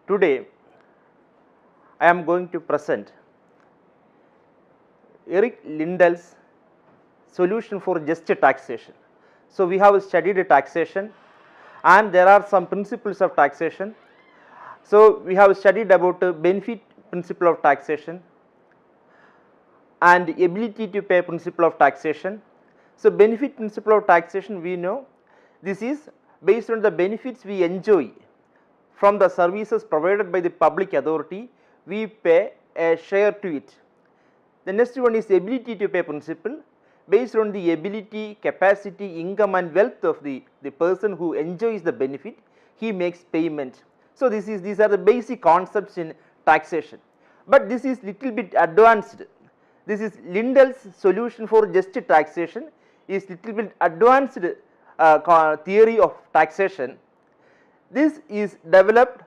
Today I am going to present Erik Lindahl's solution for just taxation. So, we have studied taxation and there are some principles of taxation. So, we have studied about benefit principle of taxation and ability to pay principle of taxation. So, benefit principle of taxation, we know this is based on the benefits we enjoy from the services provided by the public authority, we pay a share to it. The next one is ability to pay principle. Based on the ability, capacity, income and wealth of the person who enjoys the benefit, he makes payment. So, these are the basic concepts in taxation, but this is little bit advanced. This is Lindahl's solution for just taxation is little bit advanced theory of taxation. This is developed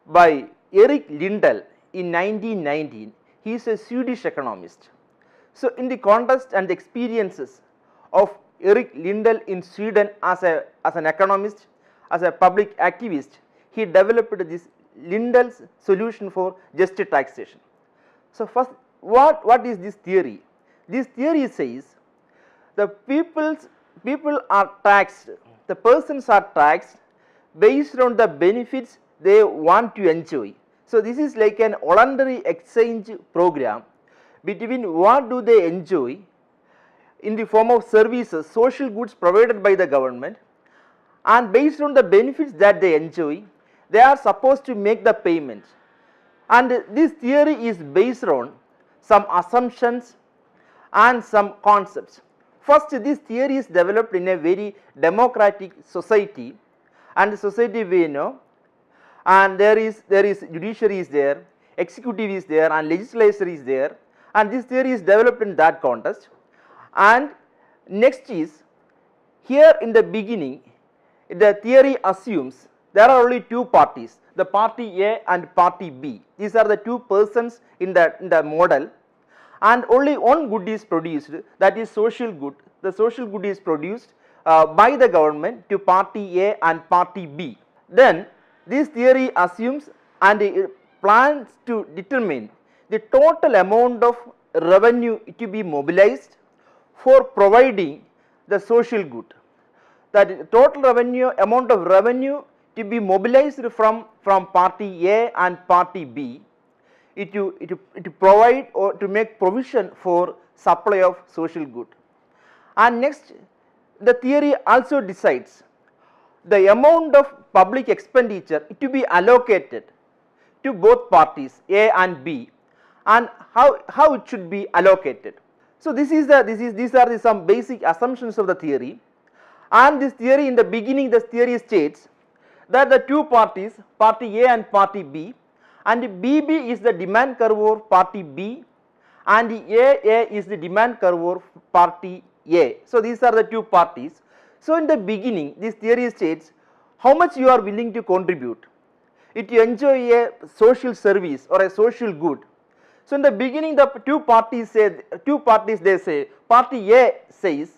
by Erik Lindahl in 1919. He is a Swedish economist. So, in the context and experiences of Erik Lindahl in Sweden as an economist, as a public activist, he developed this Lindahl's solution for just taxation. So, first what is this theory? This theory says the people are taxed, the persons are taxed based on the benefits they want to enjoy. So, this is like an voluntary exchange program between what do they enjoy in the form of services, social goods provided by the government, and based on the benefits that they enjoy, they are supposed to make the payment. And this theory is based on some assumptions and some concepts. First, this theory is developed in a very democratic society, and the society we know, and there is judiciary is there, executive is there and legislature is there, and this theory is developed in that context. And next is, here in the beginning the theory assumes there are only two parties, the party A and party B. These are the two persons in the model, and only one good is produced, that is social good. The social good is produced by the government to party A and party B. Then this theory assumes and it plans to determine the total amount of revenue to be mobilized for providing the social good. That total revenue, amount of revenue to be mobilized from party A and party B, it to provide or to make provision for supply of social good. And next, the theory also decides the amount of public expenditure to be allocated to both parties A and B, and how it should be allocated. So, these are some basic assumptions of the theory, and this theory in the beginning, this theory states that the two parties, party A and party B, and BB is the demand curve of party B and AA is the demand curve of party A. So, these are the two parties. So, in the beginning this theory states how much you are willing to contribute if you enjoy a social service or a social good. So, in the beginning the two parties they say, party A says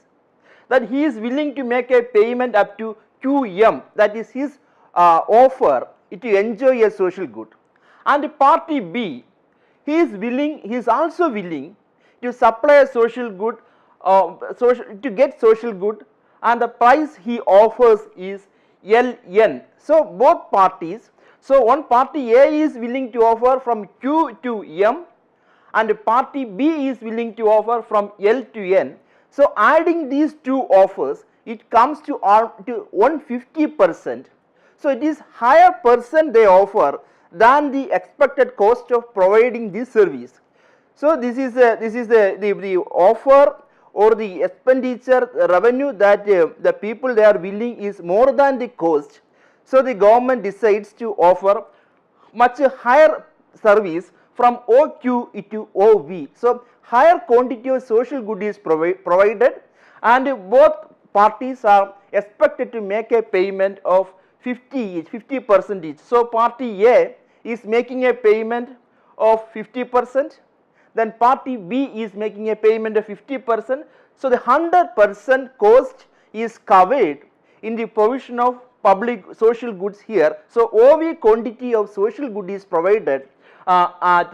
that he is willing to make a payment up to QM, that is his offer to enjoy a social good, and party B, he is also willing to supply a social good, to get social good, and the price he offers is LN. So, both parties, so one party A is willing to offer from Q to M and party B is willing to offer from L to N. So, adding these two offers, it comes to 150%. So, it is higher percent they offer than the expected cost of providing this service. So, this is the offer or the expenditure revenue that the people they are willing is more than the cost. So, the government decides to offer much higher service from OQ to OV. So, higher quantity of social good is provided, and both parties are expected to make a payment of 50% each. So, party A is making a payment of 50%, then party B is making a payment of 50%. So, the 100% cost is covered in the provision of public social goods here. So OV quantity of social good is provided by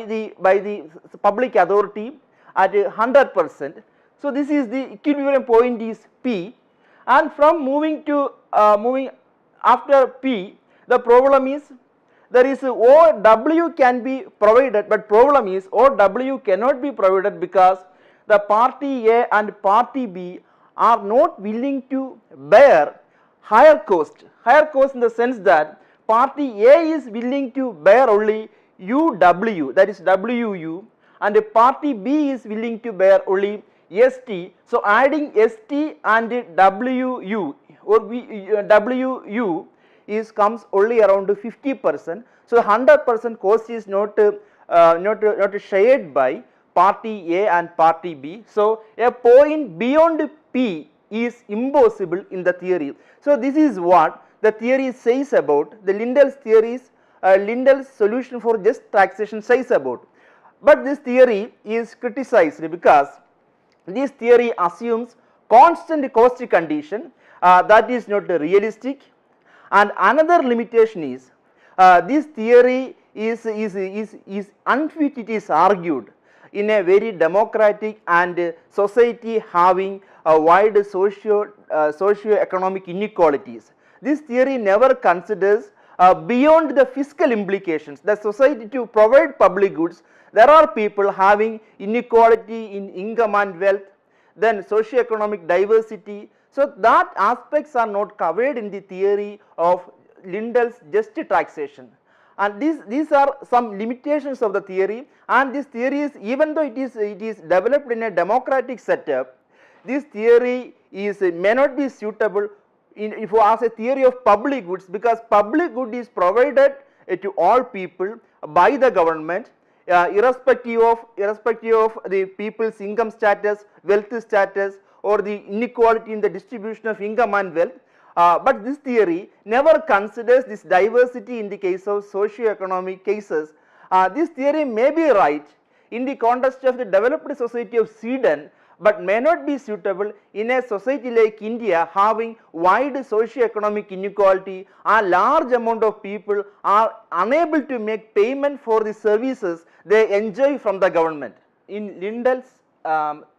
the public authority at 100%. So this is the equilibrium point is P, and from moving after P, the problem is there is OW can be provided, but problem is OW cannot be provided because the party A and party B are not willing to bear higher cost in the sense that party A is willing to bear only UW, that is WU, and party B is willing to bear only ST. So adding ST and WU or WU is comes only around 50%. So 100% cost is not shared by party A and party B. So a point beyond P is impossible in the theory. So this is what the theory says about the Lindahl's theories. Lindahl's solution for just taxation says about. But this theory is criticized because this theory assumes constant cost condition that is not realistic, and another limitation is this theory is unfit. It is argued in a very democratic and society having a wide socio-economic inequalities. This theory never considers beyond the fiscal implications. The society to provide public goods, there are people having inequality in income and wealth, then socio-economic diversity. So that aspects are not covered in the theory of Lindahl's just taxation, and these are some limitations of the theory. And this theory is, even though it is developed in a democratic setup, this theory may not be suitable if you ask a theory of public goods, because public good is provided to all people by the government, irrespective of the people's income status, wealth status, or the inequality in the distribution of income and wealth. But this theory never considers this diversity in the case of socio-economic cases. This theory may be right in the context of the developed society of Sweden, but may not be suitable in a society like India having wide socio-economic inequality. A large amount of people are unable to make payment for the services they enjoy from the government. In Lindahl's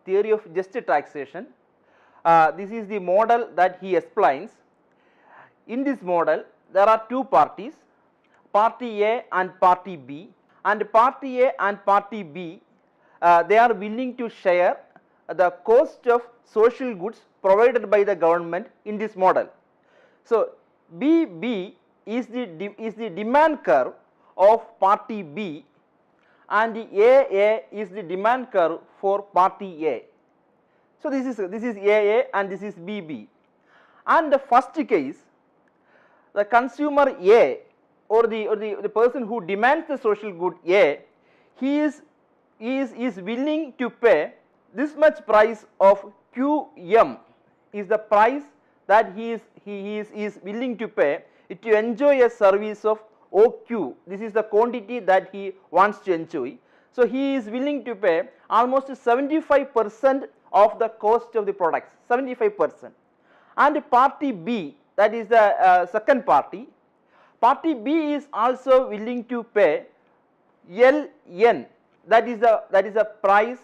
theory of just taxation, this is the model that he explains. In this model, there are two parties, party A and party B, and party A and party B, they are willing to share the cost of social goods provided by the government in this model. So BB is the demand curve of party B, and the AA is the demand curve for party A. So this is AA and this is BB. And the first case, the consumer A or the person who demands the social good A, he is willing to pay this much price of QM is the price that he is willing to pay to enjoy a service of OQ. This is the quantity that he wants to enjoy. So he is willing to pay almost 75% of the cost of the products, 75%. And party B, that is the second party, party B is also willing to pay LN, that is the price,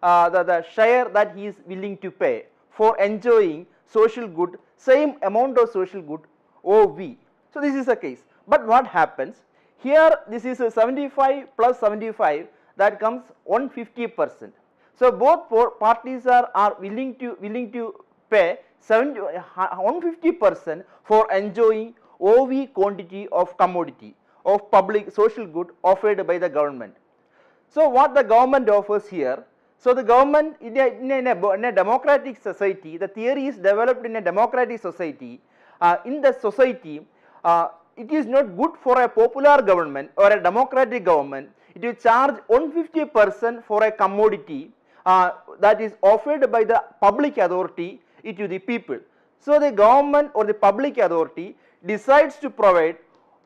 the share that he is willing to pay for enjoying social good, same amount of social good OV. So this is the case. But what happens here? This is a 75 plus 75, that comes 150%. So both parties are willing to pay 150% for enjoying OV quantity of commodity of public social good offered by the government. So what the government offers here? So the government in a democratic society, the theory is developed in a democratic society. In the society, it is not good for a popular government or a democratic government to charge 150% for a commodity that is offered by the public authority to the people. So the government or the public authority decides to provide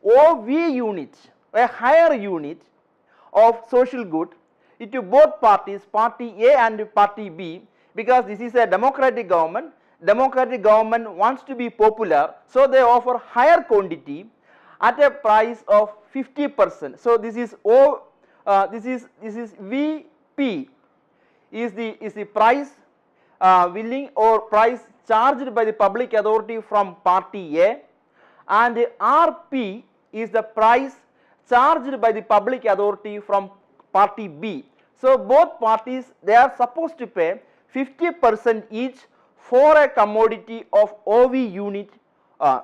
OV unit, a higher unit of social good to both parties, party A and party B, because this is a democratic government. democratic government wants to be popular, so they offer higher quantity at a price of 50%. So this is this is VP is the price willing or price charged by the public authority from party A, and RP is the price charged by the public authority from party B. So both parties, they are supposed to pay 50% each for a commodity of OV unit.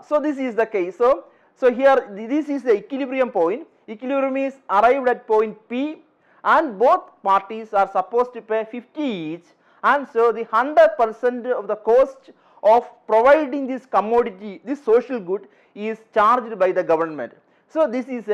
So this is the case. So here this is the equilibrium point. Equilibrium is arrived at point P, and both parties are supposed to pay 50 each, and so the 100% of the cost of providing this commodity, this social good, is charged by the government. So this is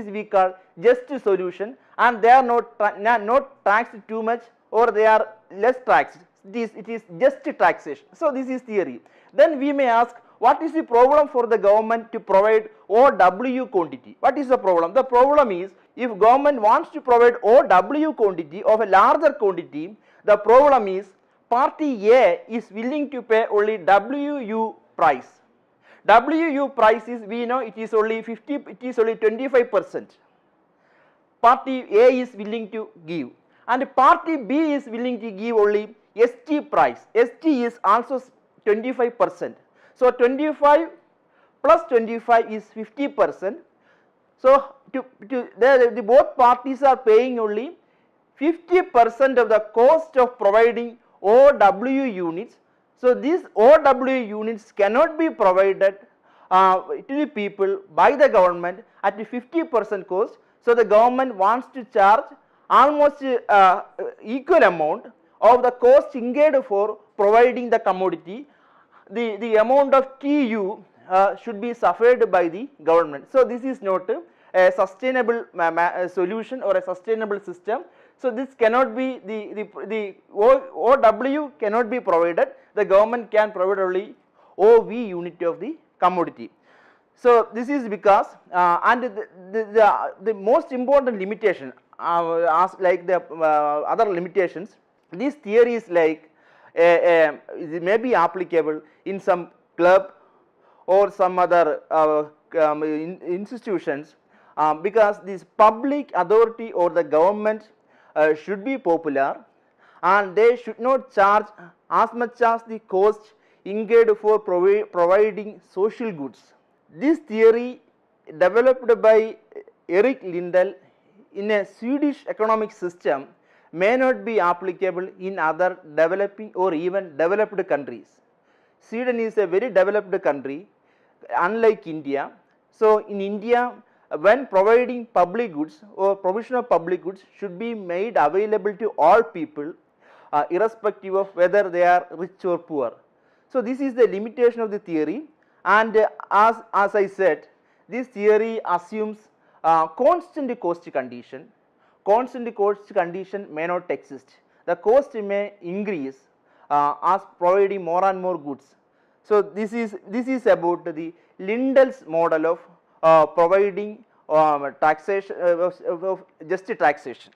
we call just solution, and they are not taxed too much, or they are less taxed. It is just taxation. So this is theory. Then we may ask, what is the problem for the government to provide OW quantity? What is the problem? The problem is, if government wants to provide OW quantity of a larger quantity, the problem is party A is willing to pay only WU price. WU price is, we know it is only 25%. Party A is willing to give, and party B is willing to give only ST price. ST is also 25%. So 25 plus 25 is 50%. So the both parties are paying only 50% of the cost of providing OW units. So these OW units cannot be provided to the people by the government at the 50% cost. So the government wants to charge almost equal amount of the cost incurred for providing the commodity. The amount of TU should be suffered by the government. So this is not a sustainable solution or a sustainable system. So this cannot be, the OW cannot be provided. The government can provide only OV unit of the commodity. So this is because and the most important limitation, as like the other limitations, this theory is like it may be applicable in some club or some other institutions, because this public authority or the government should be popular, and they should not charge as much as the cost incurred for providing social goods. This theory, developed by Erik Lindahl in a Swedish economic system, may not be applicable in other developing or even developed countries. Sweden is a very developed country, unlike India. So in India, when providing public goods or provision of public goods should be made available to all people, irrespective of whether they are rich or poor. So this is the limitation of the theory, and as I said, this theory assumes constant cost condition. Constant cost condition may not exist. The cost may increase as providing more and more goods. So this is about the Lindahl's model of providing taxation, just taxation.